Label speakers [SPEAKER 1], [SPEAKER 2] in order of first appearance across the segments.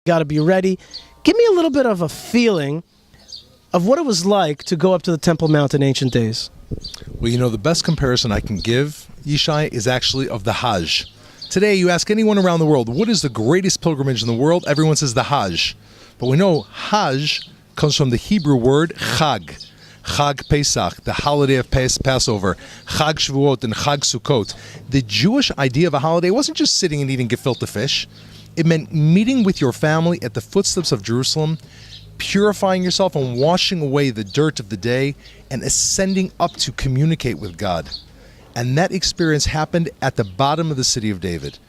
[SPEAKER 1] got to be ready. Give me a little bit of a feeling of what it was like to go up to the Temple Mount in ancient days.
[SPEAKER 2] Well, the best comparison I can give, Yishai, is actually of the Hajj. Today, you ask anyone around the world, what is the greatest pilgrimage in the world? Everyone says the Hajj. But we know Hajj comes from the Hebrew word Chag. Chag Pesach, the holiday of Passover, Chag Shavuot and Chag Sukkot. The Jewish idea of a holiday wasn't just sitting and eating gefilte fish. It meant meeting with your family at the footsteps of Jerusalem, purifying yourself and washing away the dirt of the day, and ascending up to communicate with God. And that experience happened at the bottom of the city of David.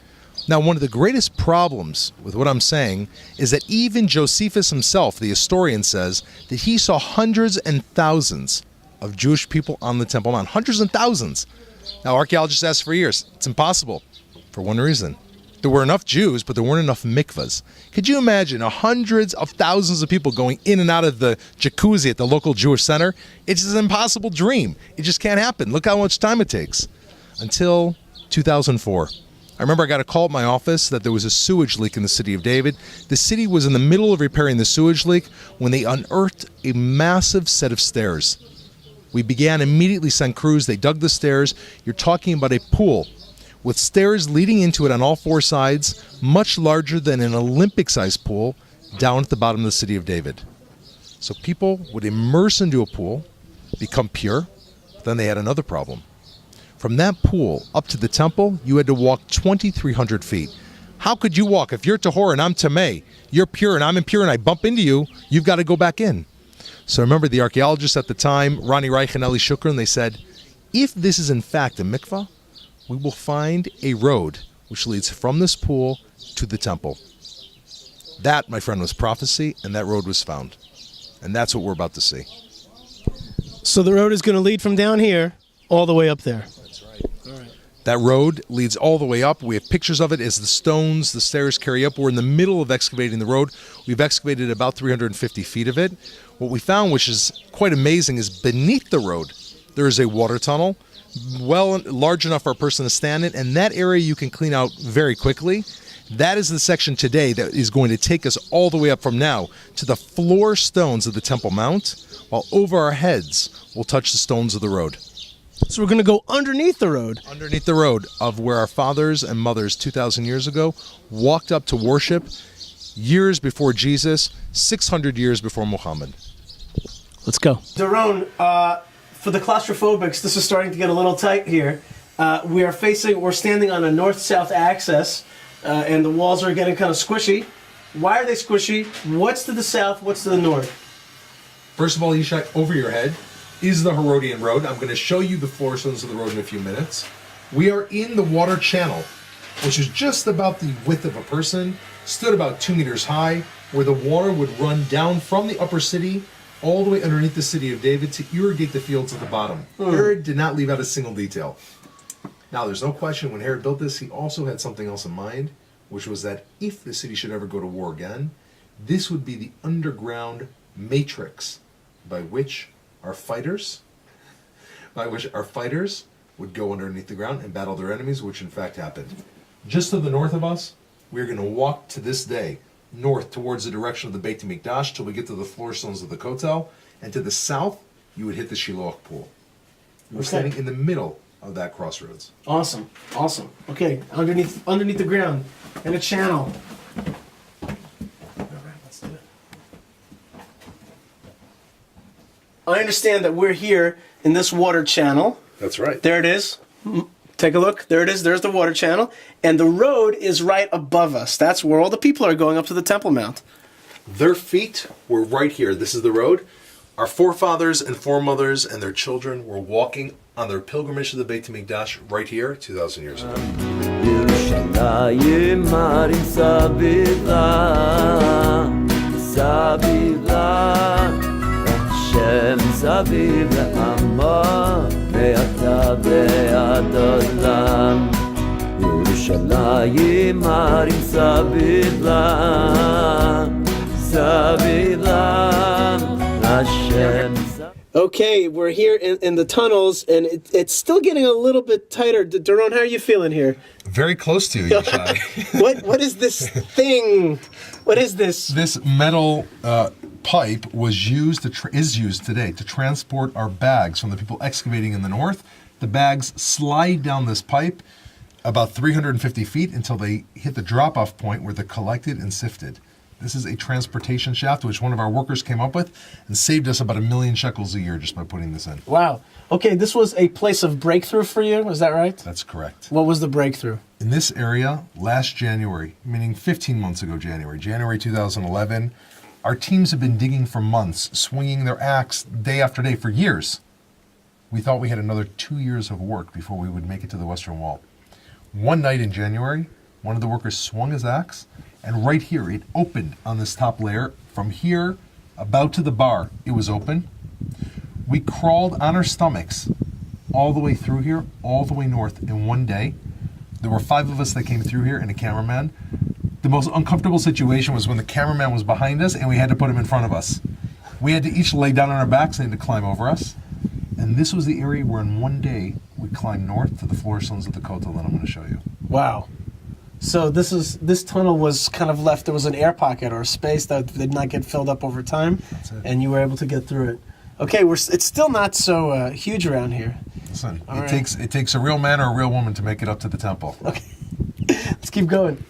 [SPEAKER 2] Now, one of the greatest problems with what I'm saying is that even Josephus himself, the historian, says that he saw hundreds and thousands of Jewish people on the Temple Mount. Hundreds and thousands. Now, archaeologists asked for years. It's impossible for one reason. There were enough Jews, but there weren't enough mikvahs. Could you imagine hundreds of thousands of people going in and out of the jacuzzi at the local Jewish center? It's an impossible dream. It just can't happen. Look how much time it takes. Until 2004. I remember I got a call at my office that there was a sewage leak in the city of David. The city was in the middle of repairing the sewage leak when they unearthed a massive set of stairs. We began immediately sent crews. They dug the stairs. You're talking about a pool with stairs leading into it on all four sides, much larger than an Olympic-sized pool, down at the bottom of the city of David. So people would immerse into a pool, become pure, but then they had another problem. From that pool up to the temple, you had to walk 2,300 feet. How could you walk? If you're Tahor and I'm Tameh, you're pure and I'm impure and I bump into you, you've got to go back in. So remember the archaeologists at the time, Ronnie Reich and Eli Shukran, they said, if this is in fact a mikvah, we will find a road which leads from this pool to the temple. That, my friend, was prophecy, and that road was found. And that's what we're about to see.
[SPEAKER 1] So the road is going to lead from down here all the way up there.
[SPEAKER 2] That's right. All right. That road leads all the way up. We have pictures of it as the stairs carry up. We're in the middle of excavating the road. We've excavated about 350 feet of it. What we found, which is quite amazing, is beneath the road, there is a water tunnel, large enough for a person to stand in, and that area you can clean out very quickly. That is the section today that is going to take us all the way up from now to the floor stones of the Temple Mount, while over our heads we'll touch the stones of the road.
[SPEAKER 1] So we're going to go underneath the road.
[SPEAKER 2] Underneath the road of where our fathers and mothers 2,000 years ago walked up to worship years before Jesus, 600 years before Muhammad.
[SPEAKER 1] Let's go.
[SPEAKER 3] Doron, for the claustrophobics, this is starting to get a little tight here. We're standing on a north-south axis, and the walls are getting kind of squishy. Why are they squishy? What's to the south? What's to the north?
[SPEAKER 2] First of all, Yishai, over your head is the Herodian Road. I'm going to show you the floor stones of the road in a few minutes. We are in the water channel, which is just about the width of a person, stood about 2 meters high, where the water would run down from the upper city all the way underneath the city of David to irrigate the fields at the bottom. Herod did not leave out a single detail. Now, there's no question when Herod built this, he also had something else in mind, which was that if the city should ever go to war again, this would be the underground matrix by which our fighters would go underneath the ground and battle their enemies, which in fact happened. Just to the north of us, we're going to walk to this day north towards the direction of the Beit HaMikdash till we get to the floor stones of the Kotel, and to the south, you would hit the Shiloh pool. We're standing in the middle of that crossroads.
[SPEAKER 3] Awesome. Okay, underneath the ground, in a channel. All right, let's do it. I understand that we're here in this water channel.
[SPEAKER 2] That's right.
[SPEAKER 3] There it is. Take a look. There it is. There's the water channel. And the road is right above us. That's where all the people are going up to the Temple Mount.
[SPEAKER 2] Their feet were right here. This is the road. Our forefathers and foremothers and their children were walking on their pilgrimage to the Beit HaMikdash right here 2,000 years ago.
[SPEAKER 3] Okay, we're here in the tunnels, and it's still getting a little bit tighter. Doron, how are you feeling here?
[SPEAKER 2] Very close to you, Yishai.
[SPEAKER 3] What is this thing? What is this?
[SPEAKER 2] This metal pipe was used is used today to transport our bags from the people excavating in the north. The bags slide down this pipe about 350 feet until they hit the drop-off point where they're collected and sifted. This is a transportation shaft which one of our workers came up with and saved us about 1 million shekels a year just by putting this in.
[SPEAKER 3] Wow. Okay, this was a place of breakthrough for you, is that right?
[SPEAKER 2] That's correct.
[SPEAKER 3] What was the breakthrough?
[SPEAKER 2] In this area, last January, meaning 15 months ago January 2011, our teams have been digging for months, swinging their axe day after day for years. We thought we had another 2 years of work before we would make it to the Western Wall. One night in January, one of the workers swung his axe, and right here, it opened on this top layer. From here, about to the bar, it was open. We crawled on our stomachs all the way through here, all the way north in one day. There were 5 of us that came through here and a cameraman. The most uncomfortable situation was when the cameraman was behind us and we had to put him in front of us. We had to each lay down on our backs and to climb over us. And this was the area where in one day we climbed north to the floor stones of the Kotel that I'm going to show you.
[SPEAKER 3] Wow. So this tunnel was kind of left, there was an air pocket or a space that did not get filled up over time, and you were able to get through it. Okay, it's still not so huge around here.
[SPEAKER 2] Listen, it takes a real man or a real woman to make it up to the temple.
[SPEAKER 3] Okay, let's keep going.